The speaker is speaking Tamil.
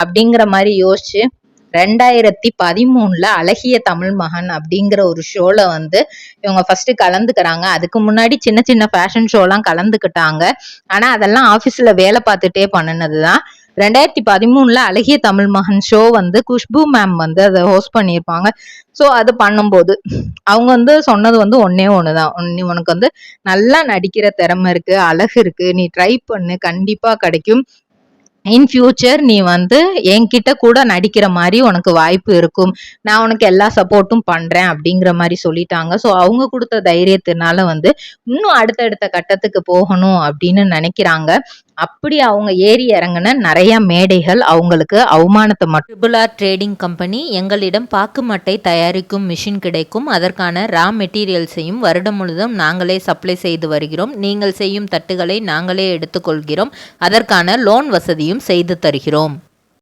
அப்படிங்கிற மாதிரி யோசிச்சு 2013 அழகிய தமிழ் மகன் அப்படிங்கிற ஒரு ஷோல வந்து இவங்க ஃபர்ஸ்ட் கலந்துக்கிறாங்க. அதுக்கு முன்னாடி சின்ன சின்ன ஃபேஷன் ஷோலாம் கலந்துக்கிட்டாங்க. ஆனா அதெல்லாம் ஆபீஸ்ல வேலை பார்த்துட்டே பண்ணினதுதான். 2013 அழகிய தமிழ் மகன் ஷோ வந்து குஷ்பு மேம் வந்து அதை ஹோஸ்ட் பண்ணியிருப்பாங்க. ஸோ அது பண்ணும்போது அவங்க வந்து சொன்னது வந்து ஒன்னே ஒண்ணுதான், உனக்கு வந்து நல்லா நடிக்கிற திறமை இருக்கு, அழகு இருக்கு, நீ ட்ரை பண்ணு, கண்டிப்பா கிடைக்கும். இன் ஃபியூச்சர் நீ வந்து என்கிட்ட கூட நடிக்கிற மாதிரி உனக்கு வாய்ப்பு இருக்கும், நான் உனக்கு எல்லா சப்போர்ட்டும் பண்றேன் அப்படிங்கிற மாதிரி சொல்லிட்டாங்க. ஸோ அவங்க கொடுத்த தைரியத்தினால வந்து இன்னும் அடுத்தடுத்த கட்டத்துக்கு போகணும் அப்படின்னு நினைக்கிறாங்க. அப்படி அவங்க ஏறி இறங்கின நிறைய மேடைகள் அவங்களுக்கு அவமானத்தை மட்டும். ட்ரிபிள் ஆர் ட்ரேடிங் கம்பெனி எங்களிடம் பாக்கு மட்டை தயாரிக்கும் மிஷின் கிடைக்கும், அதற்கான ரா மெட்டீரியல்ஸையும் வருடம் முழுதும் நாங்களே சப்ளை செய்து வருகிறோம், நீங்கள் செய்யும் தட்டுகளை நாங்களே எடுத்துக்கொள்கிறோம், அதற்கான லோன் வசதியும் செய்து தருகிறோம்.